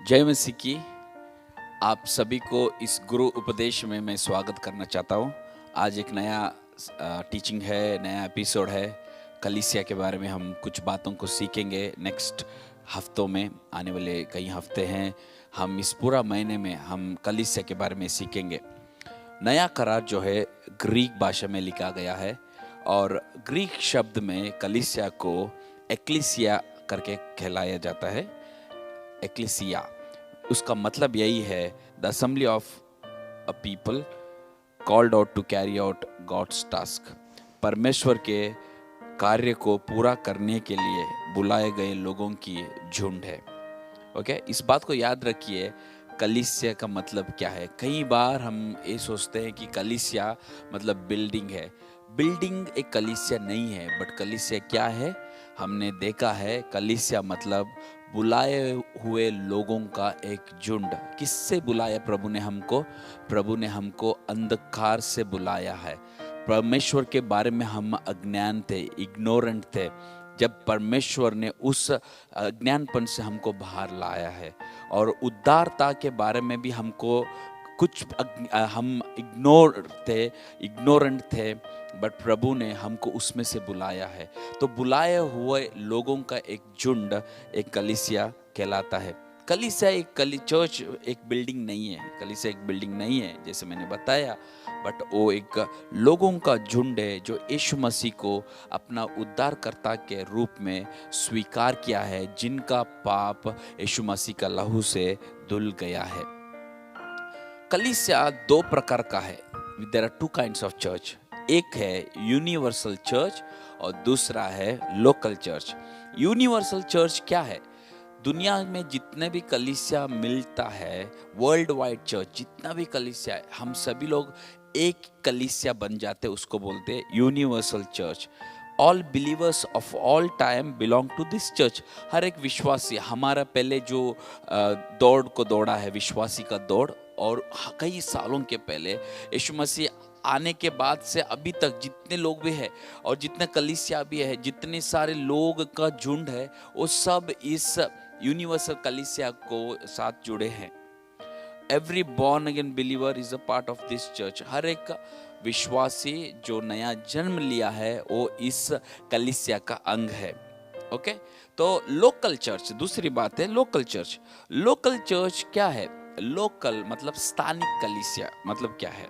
जय मसीह की। आप सभी को इस गुरु उपदेश में मैं स्वागत करना चाहता हूँ। आज एक नया टीचिंग है, नया एपिसोड है। कलीसिया के बारे में हम कुछ बातों को सीखेंगे। नेक्स्ट हफ्तों में, आने वाले कई हफ्ते हैं, हम इस पूरा महीने में हम कलीसिया के बारे में सीखेंगे। नया करार जो है ग्रीक भाषा में लिखा गया है और ग्रीक शब्द में कलीसिया को एक्लीसिया करके कहलाया जाता है। एक्लीसिया उसका मतलब यही है, the assembly of a people called out to carry out God's task. परमेश्वर के कार्य को पूरा करने के लिए बुलाए गए लोगों की झुंड है। ओके, इस बात को याद रखिए। कलीसिया का मतलब क्या है? कई बार हम ये सोचते हैं कि कलीसिया मतलब बिल्डिंग है। बिल्डिंग एक कलीसिया नहीं है, बट कलीसिया क्या है? हमने देखा है कलीसिया मतलब बुलाए हुए लोगों का एक झुंड। किससे बुलाया प्रभु ने हमको? प्रभु ने हमको अंधकार से बुलाया है। परमेश्वर के बारे में हम अज्ञान थे, इग्नोरेंट थे। जब परमेश्वर ने उस अज्ञानपन से हमको बाहर लाया है और उद्धारता के बारे में भी हमको कुछ हम इग्नोरेंट थे, बट प्रभु ने हमको उसमें से बुलाया है। तो बुलाए हुए लोगों का एक झुंड एक कलीसिया कहलाता है। कलीसिया चर्च एक बिल्डिंग नहीं है। कलीसिया एक बिल्डिंग नहीं है जैसे मैंने बताया, बट वो एक लोगों का झुंड है जो यीशु मसीह को अपना उद्धारकर्ता के रूप में स्वीकार किया है, जिनका पाप यीशु मसीह का लहू से धुल गया है। कलीसिया दो प्रकार का है। There are two kinds of church. एक है यूनिवर्सल चर्च और दूसरा है लोकल चर्च। यूनिवर्सल चर्च क्या है? दुनिया में जितने भी कलीसिया मिलता है, वर्ल्ड वाइड चर्च जितना भी कलीसिया है, हम सभी लोग एक कलीसिया बन जाते, उसको बोलते हैं universal church. All believers of all time belong to this church. हर एक विश्वासी, हमारा पहले जो दौड़ को दौड़ा है, विश्वासी का दौड़, और कई सालों के पहले यीशु मसीह आने के बाद से अभी तक जितने लोग भी है और जितने कलीसिया भी है, जितने सारे लोग का झुंड है, वो सब इस यूनिवर्सल कलीसिया को साथ जुड़े हैं। Every born again believer is a part of this church. हर एक विश्वासी जो नया जन्म लिया है वो इस कलीसिया का अंग है। ओके, तो लोकल चर्च दूसरी बात है। लोकल चर्च, लोकल चर्च क्या है? लोकल मतलब स्थानिक कलीसिया मतलब क्या है?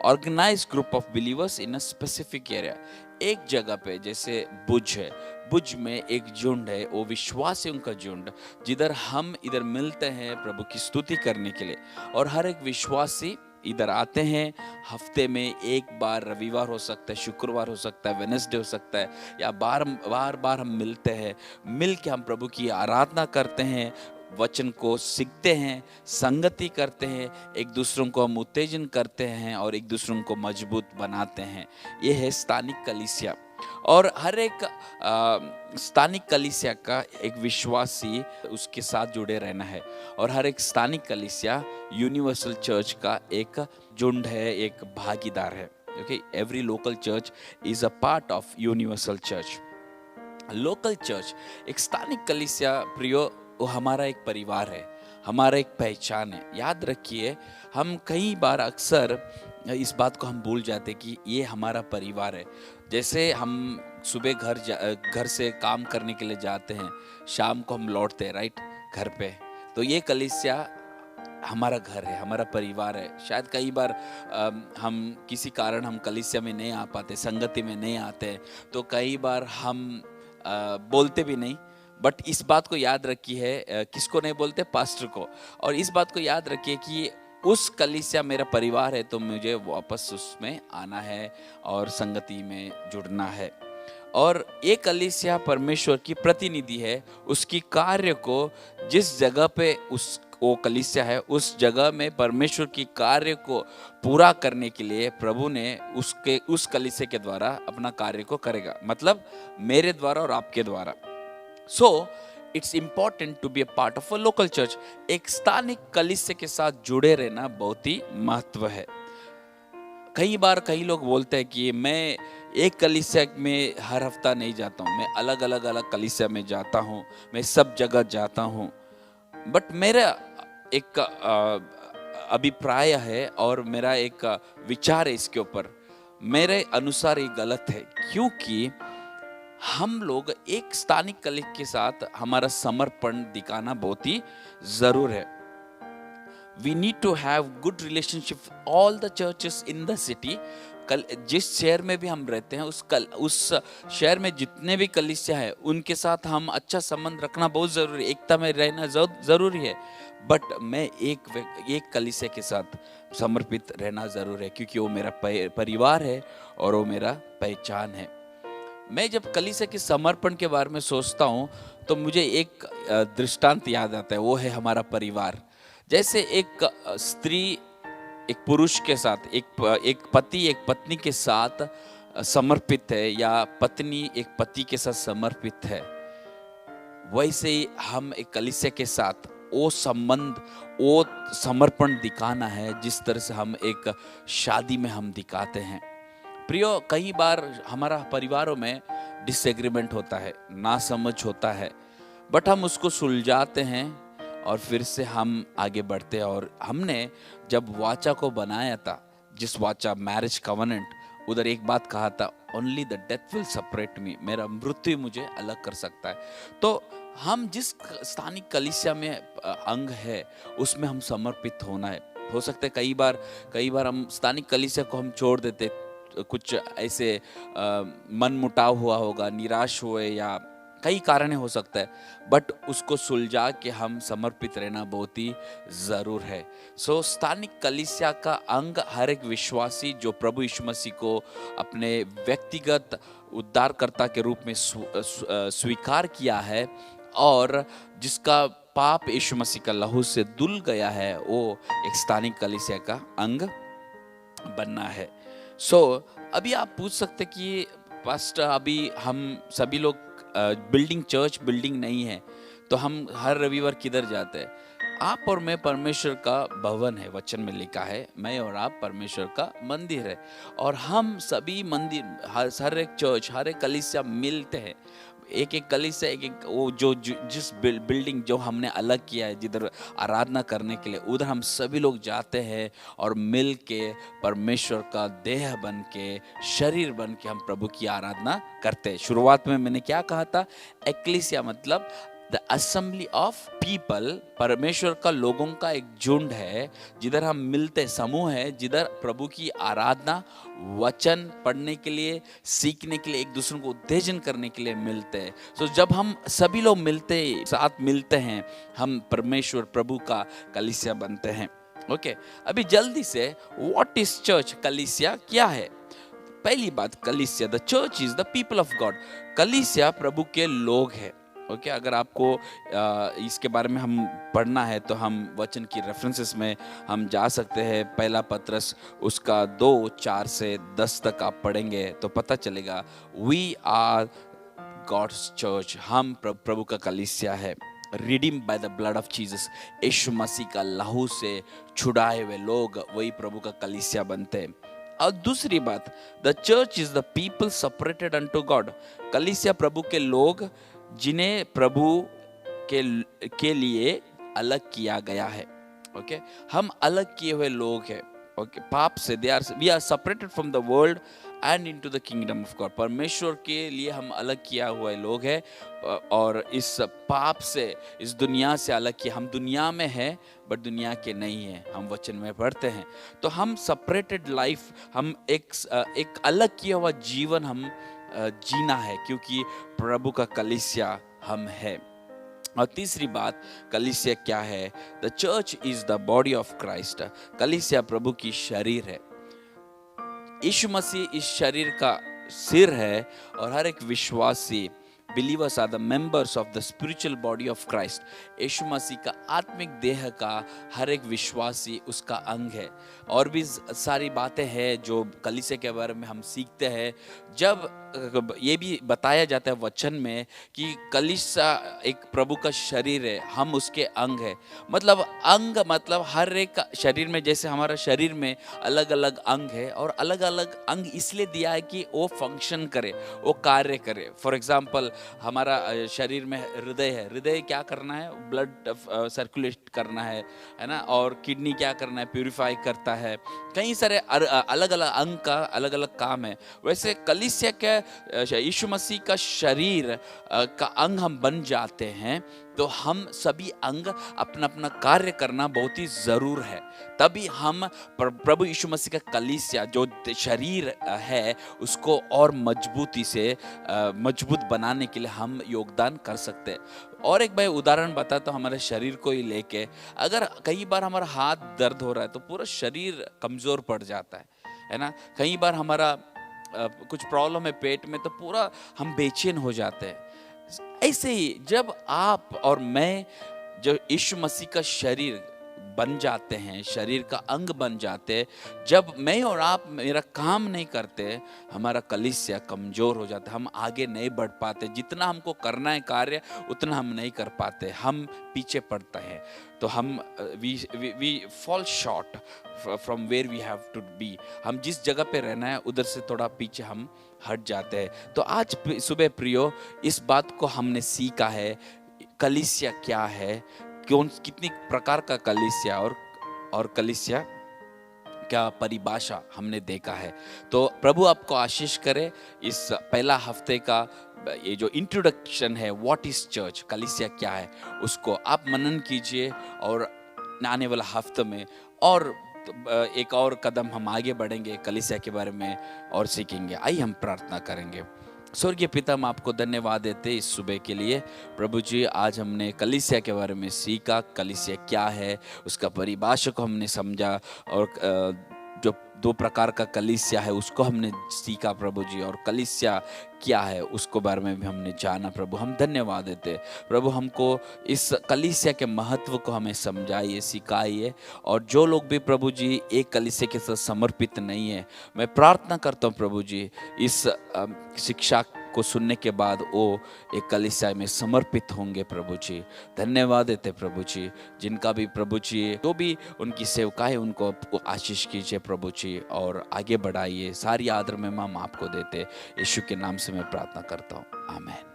Organise group of believers in a specific area. एक जगह पे, जैसे भुज है, भुज में एक झुंड है, वो विश्वासियों का झुंड, जिधर हम इधर मिलते हैं प्रभु की स्तुति करने के लिए। और हर एक विश्वासी इधर आते हैं हफ्ते में एक बार, रविवार हो सकता है, शुक्रवार हो सकता है, वेडनेसडे हो सकता है, या बार बार हम मिलते हैं। मिल के हम प्रभु की आराधना करते हैं, वचन को सीखते हैं, संगति करते हैं, एक दूसरों को हम उत्तेजन करते हैं और एक दूसरों को मजबूत बनाते हैं। ये है स्थानिक कलीसिया। और हर एक स्थानिक कलीसिया का एक विश्वासी उसके साथ जुड़े रहना है। और हर एक स्थानिक कलीसिया यूनिवर्सल चर्च का एक झुंड है, एक भागीदार है। Okay, every local church is a part of universal church. Local church, एक स्थानिक कलीसिया प्रियो, वो हमारा एक परिवार है, हमारा एक पहचान है। याद रखिए, हम कई बार अक्सर इस बात को हम भूल जाते कि ये हमारा परिवार है। जैसे हम सुबह घर से काम करने के लिए जाते हैं, शाम को हम लौटते हैं राइट घर पे, तो ये कलीसिया हमारा घर है, हमारा परिवार है। शायद कई बार हम किसी कारण हम कलीसिया में नहीं आ पाते, संगति में नहीं आते, तो कई बार हम बोलते भी नहीं, बट इस बात को याद रखिए, किसको नहीं बोलते? पास्टर को। और इस बात को याद रखिए कि उस कलीसिया मेरा परिवार है, तो मुझे वापस उसमें आना है और संगति में जुड़ना है। और ये कलीसिया परमेश्वर की प्रतिनिधि है। उसकी कार्य को जिस जगह पे वो कलीसिया है, उस जगह में परमेश्वर की कार्य को पूरा करने के लिए प्रभु ने उस कलीसिया के द्वारा अपना कार्य को करेगा, मतलब मेरे द्वारा और आपके द्वारा। So it's important to be a part of a local church. एक स्थानिक कलीसिया के साथ जुड़े रहना बहुत ही महत्व है। कई बार कई लोग बोलते हैं कि मैं एक कलीसिया में हर हफ्ता नहीं जाता हूँ, मैं अलग अलग कलीसिया में जाता हूँ, मैं सब जगह जाता हूँ। बट मेरा एक अभिप्राय है और मेरा एक विचार है इसके ऊपर। मेरे अनुसार ये गलत है, क्योंकि हम लोग एक स्थानिक कलीग के साथ हमारा समर्पण दिखाना बहुत ही जरूर है। We need to have good relationship with all the churches in the city। जिस शहर में भी हम रहते हैं उस शहर में जितने भी कलीसिया है उनके साथ हम अच्छा संबंध रखना बहुत जरूरी है, एकता में रहना जरूरी है। बट मैं एक कलीसिया के साथ समर्पित रहना जरूर है, क्योंकि वो मेरा परिवार है और वो मेरा पहचान है। मैं जब कलीसिया के समर्पण के बारे में सोचता हूँ तो मुझे एक दृष्टांत याद आता है, वो है हमारा परिवार। जैसे एक स्त्री एक पुरुष के साथ, एक पति एक पत्नी के साथ समर्पित है, या पत्नी एक पति के साथ समर्पित है, वैसे ही हम एक कलीसिया के साथ वो संबंध, वो समर्पण दिखाना है जिस तरह से हम एक शादी में हम दिखाते हैं। प्रियो, कई बार हमारा परिवारों में डिसएग्रीमेंट होता है, नासमझ होता है, बट हम उसको सुलझाते हैं और फिर से हम आगे बढ़ते हैं। और हमने जब वाचा को बनाया था, जिस वाचा मैरिज कवनेंट, उधर एक बात कहा था, only the death will separate me, मेरा मृत्यु मुझे अलग कर सकता है। तो हम जिस स्थानिक कलीसिया में अंग है उसमें हम समर्पित होना है। हो सकता है कई बार हम स्थानिक कलीसिया को हम छोड़ देते, कुछ ऐसे मन मुटाव हुआ होगा, निराश हुए, या कई कारण हो सकता है, बट उसको सुलझा के हम समर्पित रहना बहुत ही जरूर है। सो स्थानिक कलीसिया का अंग हर एक विश्वासी जो प्रभु यीशु मसीह को अपने व्यक्तिगत उद्धारकर्ता के रूप में स्वीकार किया है और जिसका पाप यीशु मसीह का लहू से धुल गया है, वो एक स्थानिक कलीसिया का अंग बनना है। अभी आप पूछ सकते कि पास्टर, अभी हम सभी लोग चर्च बिल्डिंग नहीं है तो हम हर रविवार किधर जाते हैं? आप और मैं परमेश्वर का भवन है, वचन में लिखा है, मैं और आप परमेश्वर का मंदिर है। और हम सभी मंदिर, हर एक चर्च, हर एक कलीसिया मिलते हैं। एक एक कलीसिया, एक वो जिस बिल्डिंग जो हमने अलग किया है जिधर आराधना करने के लिए, उधर हम सभी लोग जाते हैं और मिल के परमेश्वर का देह बन के, शरीर बन के हम प्रभु की आराधना करते हैं। शुरुआत में मैंने क्या कहा था? एक्लीसिया मतलब द असेंबली ऑफ पीपल, परमेश्वर का लोगों का एक झुंड है जिधर हम मिलते, समूह है जिधर प्रभु की आराधना, वचन पढ़ने के लिए, सीखने के लिए, एक दूसरे को उत्तेजन करने के लिए मिलते हैं। जब हम सभी लोग साथ मिलते हैं, हम परमेश्वर प्रभु का कलीसिया बनते हैं। ओके, अभी जल्दी से, व्हाट इज चर्च? कलीसिया क्या है? पहली बात, कलीसिया, the church is the people of God. कलीसिया प्रभु के लोग हैं। ओके, अगर आपको इसके बारे में हम पढ़ना है तो हम वचन की रेफरेंसेस में हम जा सकते हैं। पहला पत्रस उसका 2:4 से 10 तक आप पढ़ेंगे तो पता चलेगा, वी आर गॉड्स चर्च, हम प्रभु का कलीसिया है। Redeemed by the blood of Jesus, यीशु मसीह का लहू से छुड़ाए हुए लोग वही प्रभु का कलीसिया बनते हैं। और दूसरी बात, the church is the people separated unto God. कलीसिया प्रभु के लोग जिन्हें प्रभु के लिए अलग किया गया है। ओके, हम अलग किए हुए लोग हैं। ओके, पाप से we are separated from the world and into the kingdom of God. परमेश्वर के लिए हम अलग किया हुए लोग हैं और इस पाप से, इस दुनिया से अलग किया। हम दुनिया में हैं बट दुनिया के नहीं हैं, हम वचन में पढ़ते हैं। तो हम सेपरेटेड लाइफ, हम एक अलग किया हुआ जीवन हम जीना है, क्योंकि प्रभु का कलीसिया हम है। और तीसरी बात, कलीसिया क्या है? The church is the body of Christ. कलीसिया प्रभु की शरीर है। यीशु मसीह इस शरीर का सिर है और हर एक विश्वासी, believers are the members of the spiritual body of Christ। यीशु मसीह का आत्मिक देह का हर एक विश्वासी उसका अंग है। और भी सारी बातें हैं जो कलीसिया के बारे में हम सीखते हैं। जब ये भी बताया जाता है वचन में कि कलीसिया एक प्रभु का शरीर है, हम उसके अंग है। मतलब अंग मतलब हर एक शरीर में, जैसे हमारा शरीर में अलग अलग अंग है, और अलग अलग अंग इसलिए दिया है कि वो फंक्शन करे, वो कार्य करे। फॉर एग्जाम्पल हमारा शरीर में हृदय है, हृदय क्या करना है, ब्लड सर्कुलेट करना है ना। और किडनी क्या करना है, प्यूरिफाई करता है। कई सारे अलग अलग अंग का अलग अलग काम है। वैसे कलीसिया क्या, यीशु मसीह का शरीर का अंग हम बन जाते हैं, तो हम सभी अंग अपना अपना कार्य करना बहुत ही जरूर है। तभी हम प्रभु यीशु मसीह का कलीसिया जो शरीर है उसको और मजबूती से मजबूत बनाने के लिए हम योगदान कर सकते हैं। और एक भाई उदाहरण बता, तो हमारे शरीर को ही लेके, अगर कई बार हमारा हाथ दर्द हो रहा है तो पूरा शरीर कमजोर पड़ जाता है ना। कई बार हमारा कुछ प्रॉब्लम है पेट में, तो पूरा हम बेचैन हो जाते हैं। ऐसे ही जब आप और मैं जो यीशु मसीह का शरीर बन जाते हैं, शरीर का अंग बन जाते हैं, जब मैं और आप मेरा काम नहीं करते, हमारा कलीसिया कमजोर हो जाता है, हम आगे नहीं बढ़ पाते। जितना हमको करना है कार्य उतना हम नहीं कर पाते, हम पीछे पड़ते हैं। तो हम we fall short from where we have to be. हम जिस जगह पे रहना है उधर से थोड़ा पीछे हम हट जाते हैं। तो आज सुबह प्रियो, इस बात को हमने सीखा है, कलीसिया क्या है, कितनी प्रकार का कलीसिया, और कलीसिया क्या परिभाषा हमने देखा है। तो प्रभु आपको आशीष करे। इस पहला हफ्ते का ये जो इंट्रोडक्शन है, व्हाट इज चर्च, कलीसिया क्या है, उसको आप मनन कीजिए, और आने वाला हफ्ते में और एक और कदम हम आगे बढ़ेंगे, कलीसिया के बारे में और सीखेंगे। आइए हम प्रार्थना करेंगे। स्वर्गीय पिता, हम आपको धन्यवाद देते इस सुबह के लिए। प्रभु जी, आज हमने कलीसिया के बारे में सीखा, कलीसिया क्या है, उसका परिभाषा को हमने समझा, और जो दो प्रकार का कलीसिया है उसको हमने सीखा प्रभु जी, और कलीसिया क्या है उसको बारे में भी हमने जाना। प्रभु हम धन्यवाद देते। प्रभु हमको इस कलीसिया के महत्व को हमें समझाइए, सिखाइए। और जो लोग भी प्रभु जी एक कलीसिया के साथ समर्पित नहीं है, मैं प्रार्थना करता हूँ प्रभु जी, इस शिक्षा को सुनने के बाद वो एक कलीसिया में समर्पित होंगे। प्रभु जी धन्यवाद देते प्रभु जी। जिनका भी प्रभु जी जो भी उनकी सेवका है, उनको आशीष कीजिए प्रभु जी, और आगे बढ़ाइए। सारी आदर में हम आपको देते, यीशु के नाम से मैं प्रार्थना करता हूँ, आमीन।